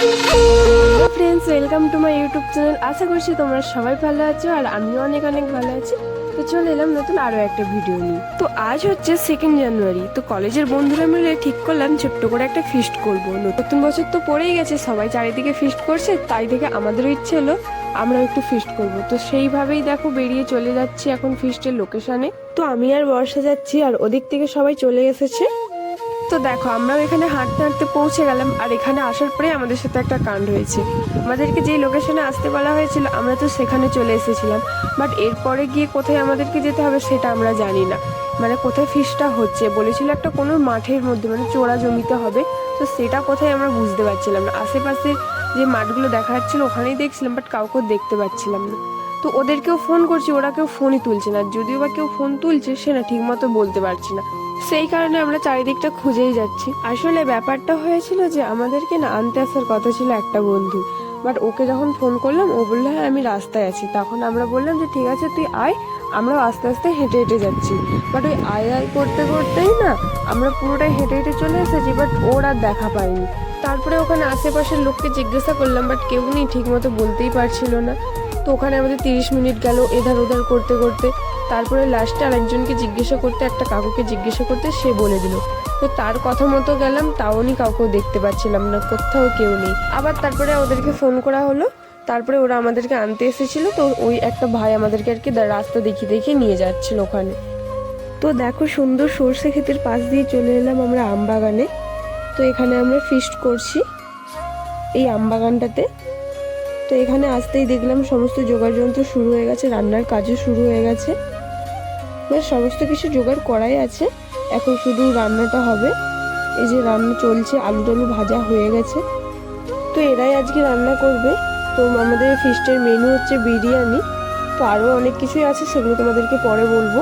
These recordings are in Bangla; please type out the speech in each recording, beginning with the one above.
Hello friends, welcome to my YouTube channel. আশা করছি তোমরা সবাই ভালো আছো আর আমিও অনেক অনেক ভালো আছি। তো চলে এলাম নতুন আরো একটা ভিডিও নিয়ে। তো আজ হচ্ছে 2nd জানুয়ারি। তো কলেজের বন্ধুরা মিলে ঠিক করলাম ছোট্ট করে একটা ফিস্ট করব। নতুন বছর তো পড়েই গেছে, সবাই চারিদিকে ফিস্ট করছে, তাই থেকে আমাদেরও ইচ্ছে হলো আমরাও একটু ফিস্ট করব। তো সেইভাবেই দেখো বেরিয়ে চলে যাচ্ছি এখন ফিস্টের লোকেশনে। তো আমি আর বর্ষা যাচ্ছি আর ওদিক থেকে সবাই চলে এসেছে। তো দেখো আমরাও এখানে হাঁটতে হাঁটতে পৌঁছে গেলাম আর এখানে আসার পরে আমাদের সাথে একটা কাণ্ড হয়েছে। আমাদেরকে যেই লোকেশনে আসতে বলা হয়েছিল আমরা তো সেখানে চলে এসেছিলাম, বাট এরপরে গিয়ে কোথায় আমাদেরকে যেতে হবে সেটা আমরা জানি না। মানে কোথায় ফিস্টটা হচ্ছে বলেছিল একটা কোনো মাঠের মধ্যে, মানে চোরা জমিতে হবে। তো সেটা কোথায় আমরা বুঝতে পারছিলাম না। আশেপাশে যে মাঠগুলো দেখা যাচ্ছিল ওখানেই দেখছিলাম, বাট কাউকে দেখতে পাচ্ছিলাম না। তো ওদেরকেও ফোন করছি, ওরা কেউ ফোনই তুলছে না। যদিও বা কেউ ফোন তুলছে সে না ঠিক মতো বলতে পারছি না। সেই কারণে আমরা চারিদিকটা খুঁজেই যাচ্ছি। আসলে ব্যাপারটা হয়েছিল যে আমাদেরকে না আনতে আসার কথা ছিল একটা বন্ধু, বাট ওকে যখন ফোন করলাম ও বললো হ্যাঁ আমি রাস্তায় আছি। তখন আমরা বললাম যে ঠিক আছে তুই আয়, আমরাও আস্তে আস্তে হেঁটে হেঁটে যাচ্ছি। বাট ওই আয় আয় করতে করতেই না আমরা পুরোটাই হেঁটে হেঁটে চলে এসেছি, বাট ওর আর দেখা পাইনি। তারপরে ওখানে আশেপাশের লোককে জিজ্ঞাসা করলাম, বাট কেউ নেই, ঠিক মতো বলতেই পারছিল না। তো ওখানে আমাদের 30 মিনিট গেল এধার ওধার করতে করতে। তারপরে লাস্টে আরেকজনকে জিজ্ঞাসা করতে, একটা কাকুকে জিজ্ঞাসা করতে, সে বলে দিল। তো তার কথা মতো গেলাম, তাও নি কাউকেও দেখতে পাচ্ছিলাম না, কোথাও কেউ নেই। আবার তারপরে ওদেরকে ফোন করা হলো, তারপরে ওরা আমাদেরকে আনতে এসেছিল। তো ওই একটা ভাই আমাদেরকে আর কি রাস্তা দেখিয়ে দেখিয়ে নিয়ে যাচ্ছিল ওখানে। তো দেখো সুন্দর সর্ষে ক্ষেতের পাশ দিয়ে চলে এলাম আমরা আমবাগানে। তো এখানে আমরা ফিস্ট করছি এই আমবাগানটাতে। তো এখানে আসতেই দেখলাম সমস্ত জোগাড় যন্ত্র শুরু হয়ে গেছে, রান্নার কাজও শুরু হয়ে গেছে। সমস্ত কিছু জোগাড় করাই আছে, এখন শুধু রান্নাটা হবে। এই যে রান্না চলছে, আলু টালু ভাজা হয়ে গেছে। তো এরাই আজকে রান্না করবে। তো আমাদের ফিস্টের মেনু হচ্ছে বিরিয়ানি। তো আরও অনেক কিছুই আছে, সেগুলো তোমাদেরকে পরে বলবো।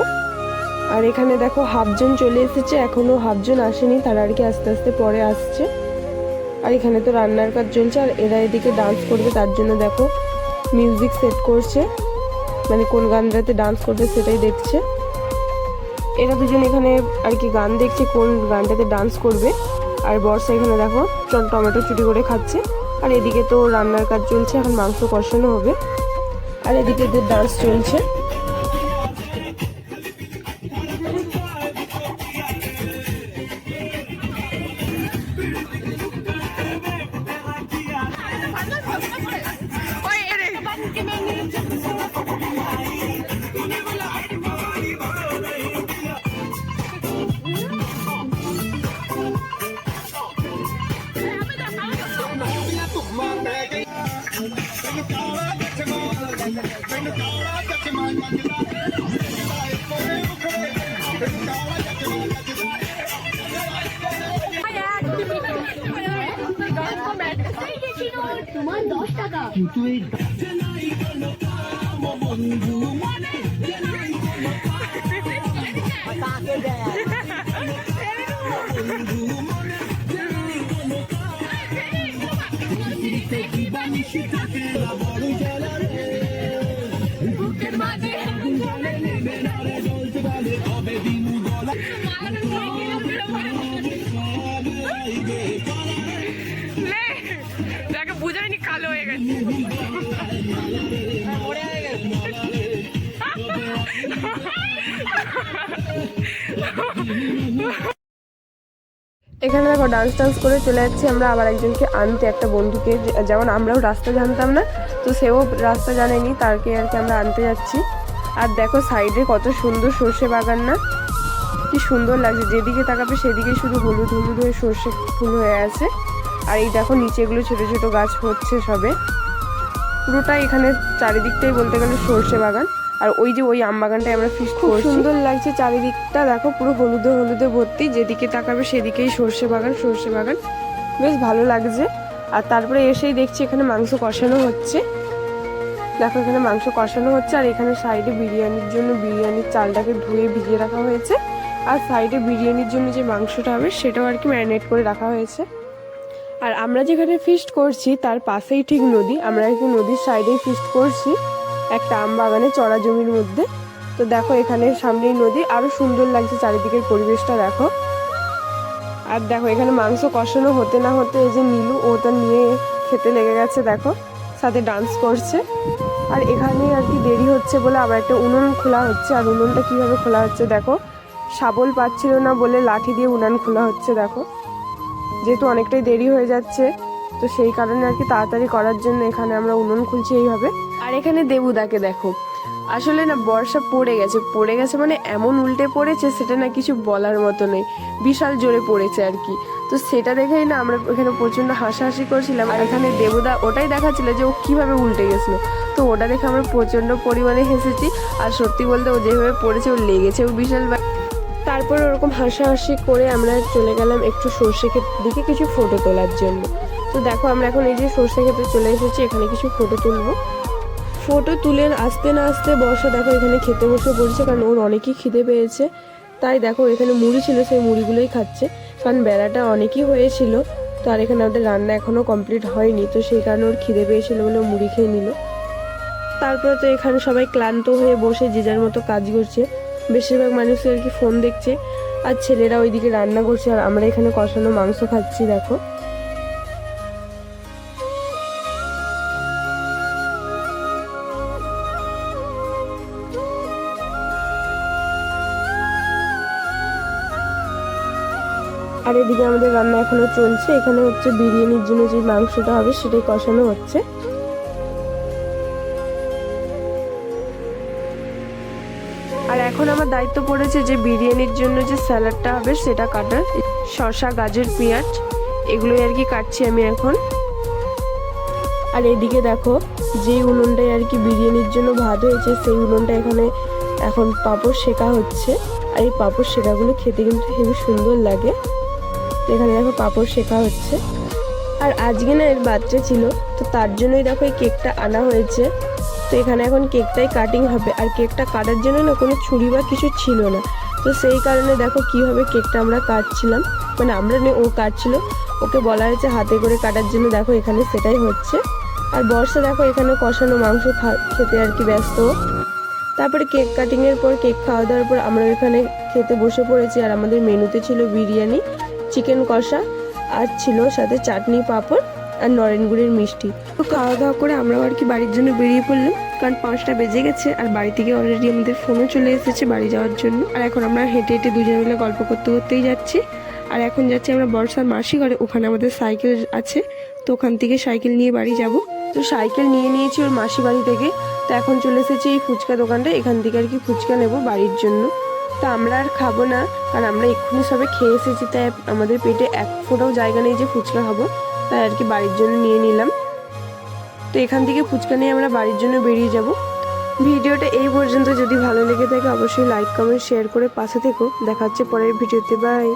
আর এখানে দেখো হাফজন চলে এসেছে, এখনো হাফজন আসেনি, তারা আর কি আস্তে আস্তে পরে আসছে। আর এখানে তো রান্নার কাজ চলছে আর এরা এদিকে ডান্স করবে, তার জন্য দেখো মিউজিক সেট করছে, মানে কোন গানটাতে ডান্স করবে সেটাই দেখছে। এরা দুজন এখানে আর কি গান দেখছে কোন গানটাতে ডান্স করবে। আর বর্ষা এখানে দেখো টমেটো চুরি করে খাচ্ছে। আর এদিকে তো রান্নার কাজ চলছে, এখন মাংস কষানো হবে। আর এদিকে এদের ডান্স চলছে। তোমার 10 টাকা বুঝাইনি, কালো হয়ে গেছে। এখানে দেখো ডান্স টান্স করে চলে যাচ্ছি আমরা আবার একজনকে আনতে, একটা বন্ধুকে। যেমন আমরাও রাস্তা জানতাম না, তো সেও রাস্তা জানেনি, তারকে আর কি আমরা আনতে যাচ্ছি। আর দেখো সাইডে কত সুন্দর সর্ষে বাগান না, কি সুন্দর লাগছে। যেদিকে তাকাবে সেদিকে শুধু হলুদ হলুদ হয়ে সর্ষে ফুল হয়ে আছে। আর এই দেখো নিচে এগুলো ছোট ছোট গাছ হচ্ছে সবে। পুরোটাই এখানে চারিদিকটাই বলতে গেলে সর্ষে বাগান। আর ওই যে ওই আম বাগানটায় আমরা ফিস্ট করছি। খুব সুন্দর লাগছে চারিদিকটা, দেখো পুরো হলুদে হলুদে ভর্তি, যেদিকে তাকাবে সেদিকেই সর্ষে বাগান সর্ষে বাগান, বেশ ভালো লাগছে। আর তারপরে এসেই দেখছি এখানে মাংস কষানো হচ্ছে। দেখো এখানে মাংস কষানো হচ্ছে আর এখানে সাইডে বিরিয়ানির জন্য বিরিয়ানির চালটাকে ধুয়ে ভিজিয়ে রাখা হয়েছে। আর সাইডে বিরিয়ানির জন্য যে মাংসটা হবে সেটাও আর কি ম্যারিনেট করে রাখা হয়েছে। আর আমরা যেখানে ফিস্ট করছি তার পাশেই ঠিক নদী, আমরা একটু নদীর সাইডেই ফিস্ট করছি একটা আম বাগানে চড়া জমির মধ্যে। তো দেখো এখানে সামনেই নদী, আরো সুন্দর লাগছে চারিদিকের পরিবেশটা দেখো। আর দেখো এখানে মাংস কষানো হতে না হতে এই যে নীলু ওটা নিয়ে খেতে লেগে গেছে, দেখো সাথে ডান্স করছে। আর এখানে আর কি দেরি হচ্ছে বলে আবার একটা উনুন খোলা হচ্ছে। আর উনুনটা কিভাবে খোলা হচ্ছে দেখো, শাবল পাচ্ছিল না বলে লাঠি দিয়ে উনান খোলা হচ্ছে। দেখো যেহেতু অনেকটাই দেরি হয়ে যাচ্ছে তো সেই কারণে আর কি তাড়াতাড়ি করার জন্য এখানে আমরা উনুন খুলছি এইভাবে। আর এখানে দেবুদাকে দেখো, আসলে না বর্ষা পড়ে গেছে মানে এমন উল্টে পড়েছে সেটা না কিছু বলার মতো নেই, বিশাল জোরে পড়েছে আর কি। তো সেটা দেখেই না আমরা এখানে প্রচন্ড হাসাহাসি করছিলাম। আর এখানে দেবুদা ওটাই দেখাচ্ছিল যে ও কিভাবে উল্টে গেছিলো, তো ওটা দেখে আমরা প্রচন্ড পরিমাণে হেসেছি। আর সত্যি বলতে ও যেভাবে পড়েছে ও লেগেছে ও বিশাল। তারপর ওরকম হাসাহাসি করে আমরা চলে গেলাম একটু সর্ষে ক্ষেতের দিকে কিছু ফটো তোলার জন্য। তো দেখো আমরা এখন এই যে সর্ষে ক্ষেতে চলে এসেছি, এখানে কিছু ফটো তুলবো। ফটো তুলে আসতে না আসতে বর্ষা দেখো এখানে খেতে বসে পড়ছে, কারণ ওর অনেকই খিদে পেয়েছে। তাই দেখো এখানে মুড়ি ছিল, সেই মুড়িগুলোই খাচ্ছে, কারণ বেলাটা অনেকই হয়েছিল। তো আর এখানে আমাদের রান্না এখনও কমপ্লিট হয়নি, তো সেই কারণে ওর খিদে পেয়েছিল বলে ও মুড়ি খেয়ে নিল। তারপরে তো এখানে সবাই ক্লান্ত হয়ে বসে যে যার মতো কাজ করছে, বেশিরভাগ মানুষই আর কি ফোন দেখছে। আর ছেলেরা ওইদিকে রান্না করছে আর আমরা এখানে কষানো মাংস খাচ্ছি দেখো। আর এদিকে আমাদের রান্না এখনো চলছে, এখানে হচ্ছে বিরিয়ানির জন্য যে মাংসটা হবে সেটাই কষানো হচ্ছে। আর এখন আমার দায়িত্ব পড়েছে যে বিরিয়ানির জন্য যে স্যালাডটা হবে সেটা কাটার, শসা গাজর পেঁয়াজ এগুলোই আর কি কাটছি আমি এখন। আর এদিকে দেখো যে উনুনটায় আর কি বিরিয়ানির জন্য ভাত হয়েছে সেই উনুনটা এখানে এখন পাঁপড় শেখা হচ্ছে। আর এই পাঁপড় শেখাগুলো খেতে কিন্তু হেবি সুন্দর লাগে। তো এখানে দেখো পাঁপড় শেখা হচ্ছে। আর আজকে না এর বাচ্চা ছিল, তো তার জন্যই দেখো এই কেকটা আনা হয়েছে। তো এখানে এখন কেকটাই কাটিং হবে। আর কেকটা কাটার জন্য না কোনো ছুরি বা কিছু ছিল না, তো সেই কারণে দেখো কীভাবে কেকটা আমরা কাটছিলাম, মানে আমরা ও কাটছিল, ওকে বলা হয়েছে হাতে করে কাটার জন্য। দেখো এখানে সেটাই হচ্ছে। আর বর্ষা দেখো এখানে কষানো মাংস খেতে আর কি ব্যস্ত। তারপরে কেক কাটিংয়ের পর কেক খাওয়া দাওয়ার পর আমরা এখানে খেতে বসে পড়েছি। আর আমাদের মেনুতে ছিল বিরিয়ানি, চিকেন কষা, আর ছিল সাথে চাটনি, পাঁপড় আর নরেন গুড়ের মিষ্টি। তো খাওয়া দাওয়া করে আমরাও আর কি বাড়ির জন্য বেরিয়ে পড়লাম, কারণ 5টা বেজে গেছে। আর বাড়ি থেকে অলরেডি আমাদের ফোনও চলে এসেছে বাড়ি যাওয়ার জন্য। আর এখন আমরা হেঁটে হেঁটে দুজনে মিলে গল্প করতে করতেই যাচ্ছি। আর এখন যাচ্ছি আমরা বর্ষার মাসি ঘরে, ওখানে আমাদের সাইকেল আছে, তো ওখান থেকে সাইকেল নিয়ে বাড়ি যাব। তো সাইকেল নিয়ে নিয়েছি ওর মাসি বাড়ি থেকে। তো এখন চলে এসেছি এই ফুচকা দোকানটা, এখান থেকে আর কি ফুচকা নেব বাড়ির জন্য। তো আমরা আর খাবো না, কারণ আমরা এক্ষুনি সবে খেয়ে এসেছি, তাই আমাদের পেটে এক ফোঁটাও জায়গা নেই যে ফুচকা খাবো, তাই আর কি বাড়ির জন্য নিয়ে নিলাম। তো এখান থেকে ফুচকা নিয়ে আমরা বাড়ির জন্য বেরিয়ে যাব। ভিডিওটা এই পর্যন্ত, যদি ভালো লেগে থাকে অবশ্যই লাইক কমেন্ট শেয়ার করে পাশে থেকো। দেখা হচ্ছে পরের ভিডিওতে, বাই।